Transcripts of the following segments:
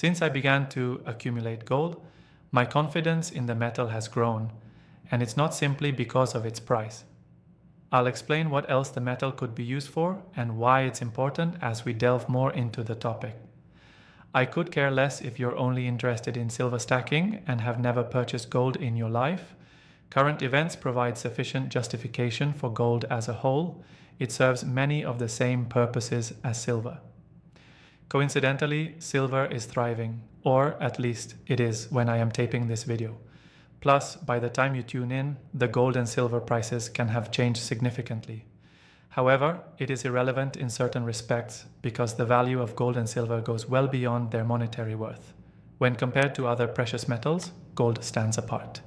Since I began to accumulate gold, my confidence in the metal has grown, and it's not simply because of its price. I'll explain what else the metal could be used for and why it's important as we delve more into the topic. I could care less if you're only interested in silver stacking and have never purchased gold in your life. Current events provide sufficient justification for gold as a whole. It serves many of the same purposes as silver. Coincidentally, silver is thriving, or at least it is when I am taping this video. Plus, by the time you tune in, the gold and silver prices can have changed significantly. However, it is irrelevant in certain respects because the value of gold and silver goes well beyond their monetary worth. When compared to other precious metals, gold stands apart.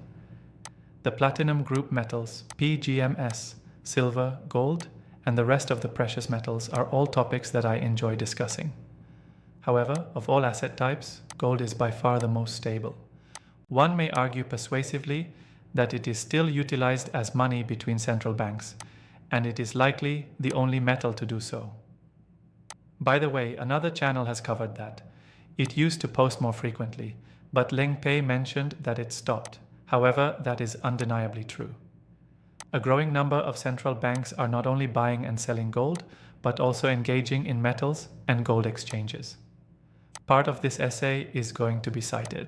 The platinum group metals, PGMs, silver, gold, and the rest of the precious metals are all topics that I enjoy discussing. However, of all asset types, gold is by far the most stable. One may argue persuasively that it is still utilized as money between central banks, and it is likely the only metal to do so. By the way, another channel has covered that. It used to post more frequently, but Ling Pei mentioned that it stopped. However, that is undeniably true. A growing number of central banks are not only buying and selling gold, but also engaging in metals and gold exchanges. Part of this essay is going to be cited,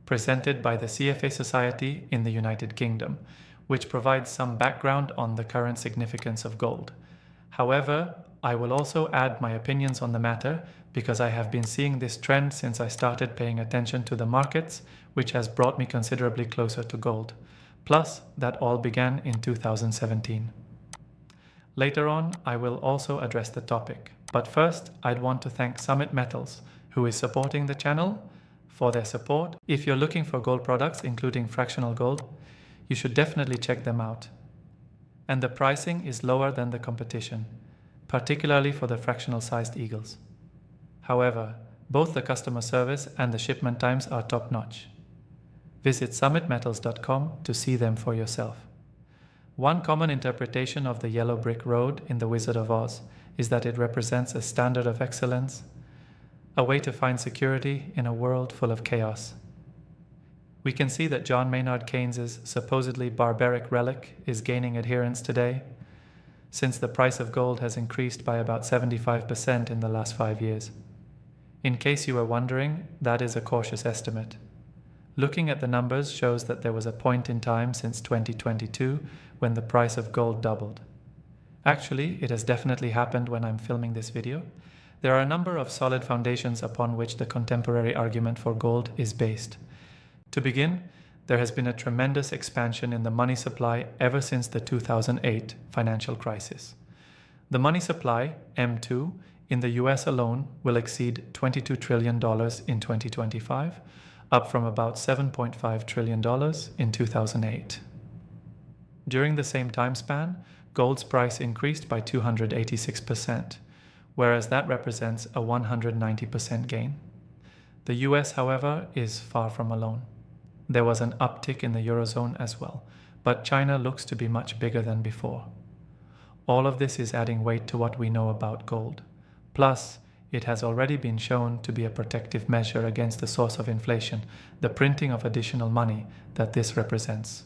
presented by the CFA Society in the United Kingdom, which provides some background on the current significance of gold. However, I will also add my opinions on the matter because I have been seeing this trend since I started paying attention to the markets, which has brought me considerably closer to gold. Plus, that all began in 2017. Later on, I will also address the topic, but first, I'd want to thank Summit Metals, who is supporting the channel, for their support. If you're looking for gold products, including fractional gold, you should definitely check them out. And the pricing is lower than the competition, particularly for the fractional-sized eagles. However, both the customer service and the shipment times are top-notch. Visit summitmetals.com to see them for yourself. One common interpretation of the yellow brick road in The Wizard of Oz is that it represents a standard of excellence, a way to find security in a world full of chaos. We can see that John Maynard Keynes's supposedly barbaric relic is gaining adherents today, since the price of gold has increased by about 75% in the last 5 years. In case you were wondering, that is a cautious estimate. Looking at the numbers shows that there was a point in time since 2022 when the price of gold doubled. Actually, it has definitely happened when I'm filming this video. There are a number of solid foundations upon which the contemporary argument for gold is based. To begin, there has been a tremendous expansion in the money supply ever since the 2008 financial crisis. The money supply, M2, in the US alone will exceed $22 trillion in 2025, up from about $7.5 trillion in 2008. During the same time span, gold's price increased by 286%, whereas that represents a 190% gain. The US, however, is far from alone. There was an uptick in the Eurozone as well, but China looks to be much bigger than before. All of this is adding weight to what we know about gold. Plus, it has already been shown to be a protective measure against the source of inflation, the printing of additional money that this represents.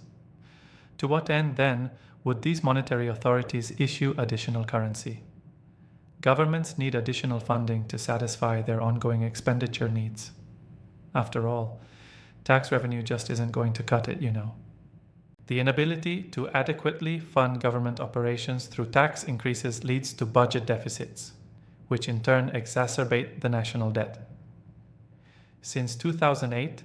To what end, then, would these monetary authorities issue additional currency? Governments need additional funding to satisfy their ongoing expenditure needs. After all, tax revenue just isn't going to cut it, you know. The inability to adequately fund government operations through tax increases leads to budget deficits, which in turn exacerbate the national debt. Since 2008,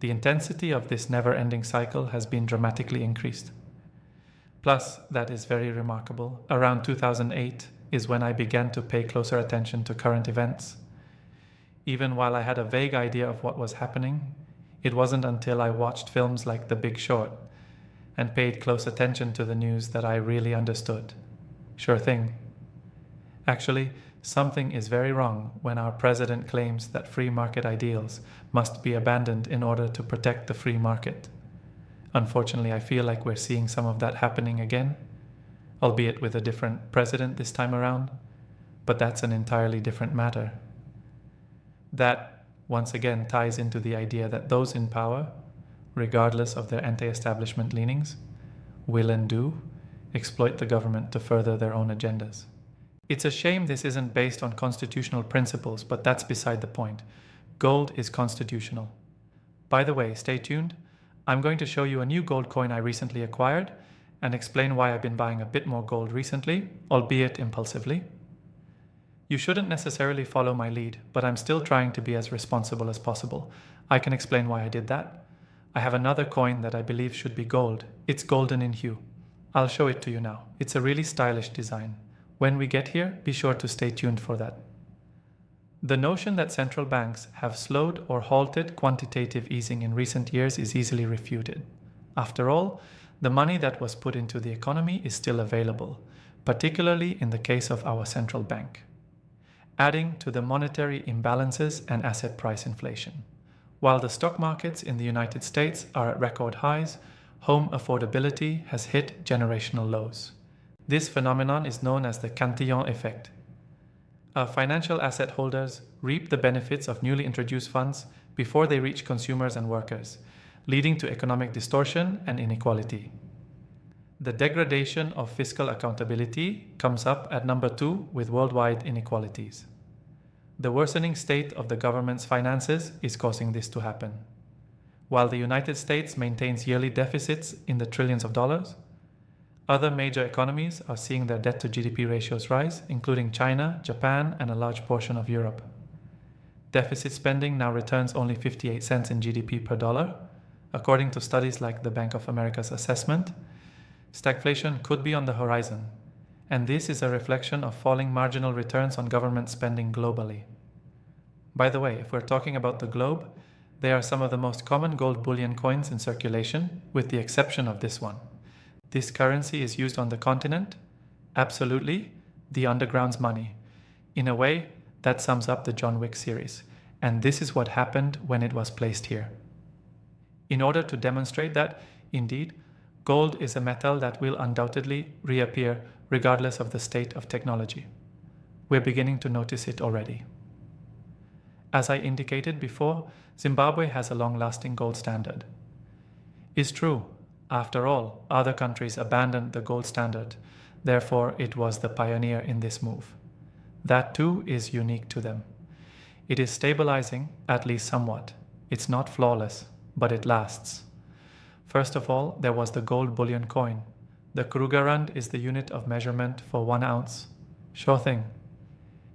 the intensity of this never-ending cycle has been dramatically increased. Plus, that is very remarkable, around 2008 is when I began to pay closer attention to current events. Even while I had a vague idea of what was happening, it wasn't until I watched films like The Big Short and paid close attention to the news that I really understood. Sure thing. Actually, something is very wrong when our president claims that free market ideals must be abandoned in order to protect the free market. Unfortunately, I feel like we're seeing some of that happening again, albeit with a different president this time around, but that's an entirely different matter. That once again ties into the idea that those in power, regardless of their anti-establishment leanings, will and do exploit the government to further their own agendas. It's a shame this isn't based on constitutional principles, but that's beside the point. Gold is constitutional. By the way, stay tuned. I'm going to show you a new gold coin I recently acquired and explain why I've been buying a bit more gold recently, albeit impulsively. You shouldn't necessarily follow my lead, but I'm still trying to be as responsible as possible. I can explain why I did that. I have another coin that I believe should be gold. It's golden in hue. I'll show it to you now. It's a really stylish design. When we get here, be sure to stay tuned for that. The notion that central banks have slowed or halted quantitative easing in recent years is easily refuted. After all, the money that was put into the economy is still available, particularly in the case of our central bank, adding to the monetary imbalances and asset price inflation. While the stock markets in the United States are at record highs, home affordability has hit generational lows. This phenomenon is known as the Cantillon effect. Our financial asset holders reap the benefits of newly introduced funds before they reach consumers and workers, leading to economic distortion and inequality. The degradation of fiscal accountability comes up at number 2 with worldwide inequalities. The worsening state of the government's finances is causing this to happen. While the United States maintains yearly deficits in the trillions of dollars, other major economies are seeing their debt-to-GDP ratios rise, including China, Japan, and a large portion of Europe. Deficit spending now returns only 58 cents in GDP per dollar. According to studies like the Bank of America's assessment, stagflation could be on the horizon, and this is a reflection of falling marginal returns on government spending globally. By the way, if we're talking about the globe, they are some of the most common gold bullion coins in circulation, with the exception of this one. This currency is used on the continent, absolutely, the underground's money. In a way, that sums up the John Wick series, and this is what happened when it was placed here. In order to demonstrate that, indeed, gold is a metal that will undoubtedly reappear regardless of the state of technology. We're beginning to notice it already. As I indicated before, Zimbabwe has a long-lasting gold standard. It's true. After all, other countries abandoned the gold standard, therefore it was the pioneer in this move. That too is unique to them. It is stabilizing, at least somewhat. It's not flawless, but it lasts. First of all, there was the gold bullion coin. The Krugerrand is the unit of measurement for 1 ounce. Sure thing.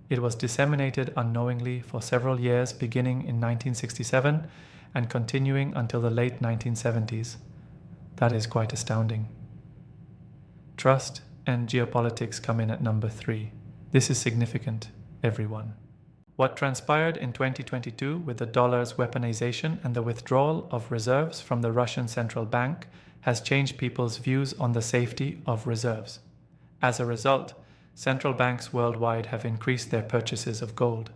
It was disseminated unknowingly for several years beginning in 1967 and continuing until the late 1970s. That is quite astounding. Trust and geopolitics come in at number 3. This is significant, everyone. What transpired in 2022 with the dollar's weaponization and the withdrawal of reserves from the Russian central bank has changed people's views on the safety of reserves. As a result, central banks worldwide have increased their purchases of gold.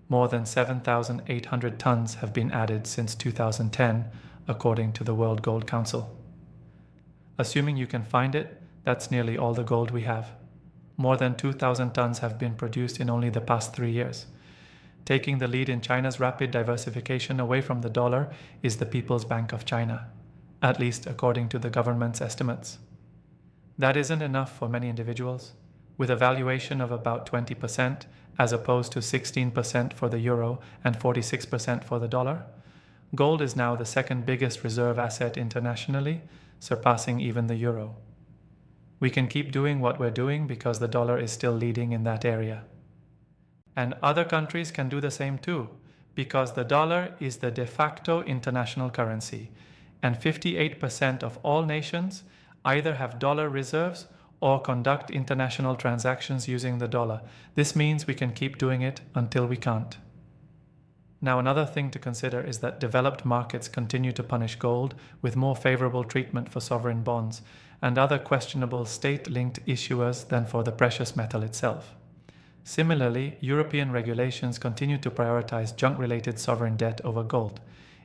More than 7,800 tons have been added since 2010, according to the World Gold Council. Assuming you can find it, that's nearly all the gold we have. More than 2,000 tons have been produced in only the past 3 years. Taking the lead in China's rapid diversification away from the dollar is the People's Bank of China, at least according to the government's estimates. That isn't enough for many individuals. With a valuation of about 20%, as opposed to 16% for the euro and 46% for the dollar, gold is now the second biggest reserve asset internationally, surpassing even the euro. We can keep doing what we're doing because the dollar is still leading in that area. And other countries can do the same too, because the dollar is the de facto international currency, and 58% of all nations either have dollar reserves or conduct international transactions using the dollar. This means we can keep doing it until we can't. Now, another thing to consider is that developed markets continue to punish gold with more favorable treatment for sovereign bonds and other questionable state-linked issuers than for the precious metal itself. Similarly, European regulations continue to prioritize junk-related sovereign debt over gold.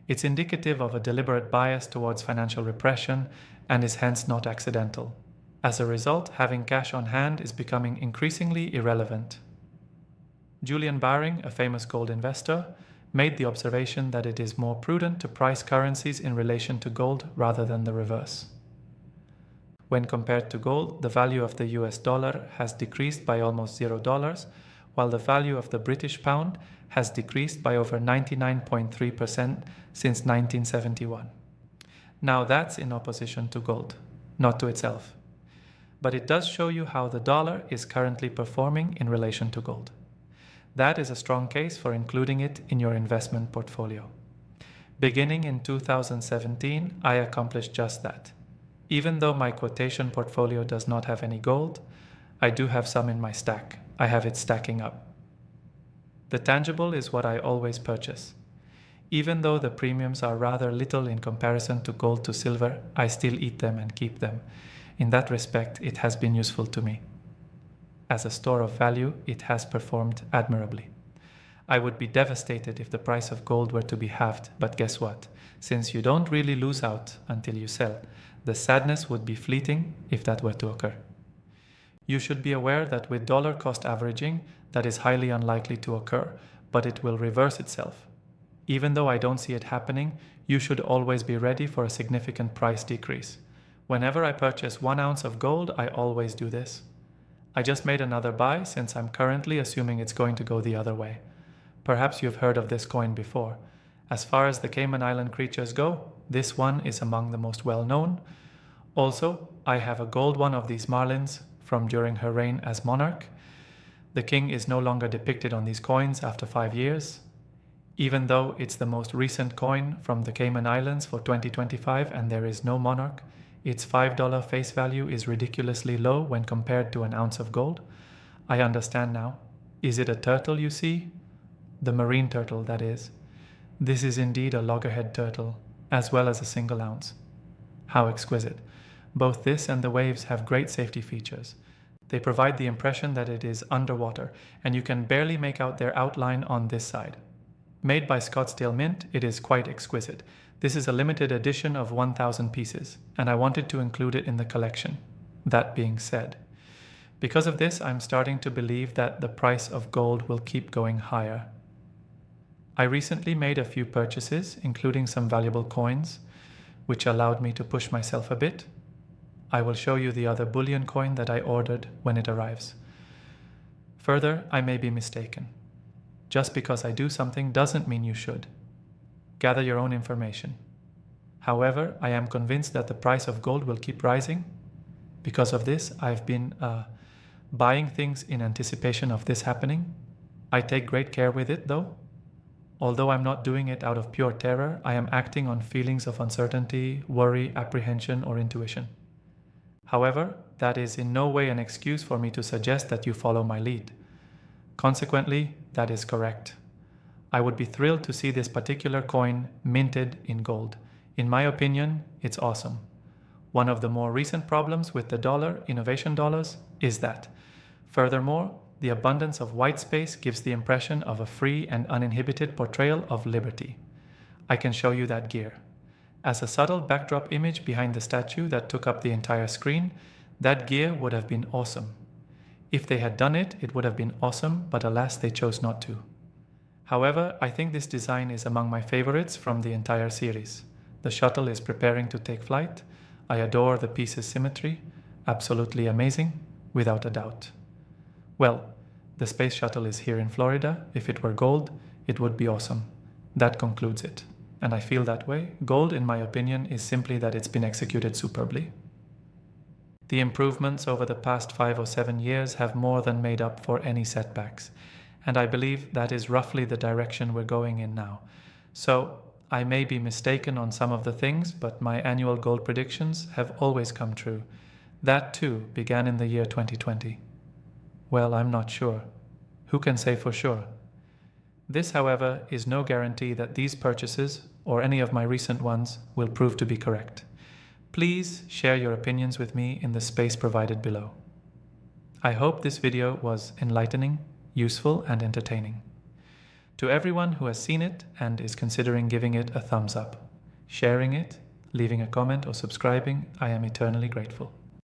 It's indicative of a deliberate bias towards financial repression and is hence not accidental. As a result, having cash on hand is becoming increasingly irrelevant. Julian Baring, a famous gold investor, made the observation that it is more prudent to price currencies in relation to gold rather than the reverse. When compared to gold, the value of the US dollar has decreased by almost $0, while the value of the British pound has decreased by over 99.3% since 1971. Now that's in opposition to gold, not to itself. But it does show you how the dollar is currently performing in relation to gold. That is a strong case for including it in your investment portfolio. Beginning in 2017, I accomplished just that. Even though my quotation portfolio does not have any gold, I do have some in my stack. I have it stacking up. The tangible is what I always purchase. Even though the premiums are rather little in comparison to gold to silver, I still eat them and keep them. In that respect, it has been useful to me. As a store of value, it has performed admirably. I would be devastated if the price of gold were to be halved, but guess what? Since you don't really lose out until you sell, the sadness would be fleeting if that were to occur. You should be aware that with dollar cost averaging, that is highly unlikely to occur, but it will reverse itself. Even though I don't see it happening, you should always be ready for a significant price decrease. Whenever I purchase 1 ounce of gold, I always do this. I just made another buy since I'm currently assuming it's going to go the other way. Perhaps you've heard of this coin before. As far as the Cayman Island creatures go, this one is among the most well-known. Also, I have a gold one of these marlins from during her reign as monarch. The king is no longer depicted on these coins after 5 years. Even though it's the most recent coin from the Cayman Islands for 2025 and there is no monarch, its $5 face value is ridiculously low when compared to an ounce of gold. I understand now. Is it a turtle you see? The marine turtle, that is. This is indeed a loggerhead turtle, as well as a single ounce. How exquisite. Both this and the waves have great safety features. They provide the impression that it is underwater, and you can barely make out their outline on this side. Made by Scottsdale Mint, it is quite exquisite. This is a limited edition of 1,000 pieces, and I wanted to include it in the collection. That being said, because of this, I'm starting to believe that the price of gold will keep going higher. I recently made a few purchases, including some valuable coins, which allowed me to push myself a bit. I will show you the other bullion coin that I ordered when it arrives. Further, I may be mistaken. Just because I do something doesn't mean you should. Gather your own information. However, I am convinced that the price of gold will keep rising. Because of this, I've been buying things in anticipation of this happening. I take great care with it, though. Although I'm not doing it out of pure terror, I am acting on feelings of uncertainty, worry, apprehension, or intuition. However, that is in no way an excuse for me to suggest that you follow my lead. Consequently, that is correct. I would be thrilled to see this particular coin minted in gold. In my opinion, it's awesome. One of the more recent problems with the dollar, innovation dollars, is that. Furthermore, the abundance of white space gives the impression of a free and uninhibited portrayal of liberty. I can show you that gear. As a subtle backdrop image behind the statue that took up the entire screen, that gear would have been awesome. If they had done it, it would have been awesome, but alas, they chose not to. However, I think this design is among my favorites from the entire series. The shuttle is preparing to take flight. I adore the piece's symmetry. Absolutely amazing, without a doubt. Well, the space shuttle is here in Florida. If it were gold, it would be awesome. That concludes it. And I feel that way. Gold, in my opinion, is simply that it's been executed superbly. The improvements over the past 5 or 7 years have more than made up for any setbacks. And I believe that is roughly the direction we're going in now. So, I may be mistaken on some of the things, but my annual gold predictions have always come true. That too began in the year 2020. Well, I'm not sure. Who can say for sure? This, however, is no guarantee that these purchases, or any of my recent ones, will prove to be correct. Please share your opinions with me in the space provided below. I hope this video was enlightening, useful, and entertaining. To everyone who has seen it and is considering giving it a thumbs up, sharing it, leaving a comment, or subscribing, I am eternally grateful.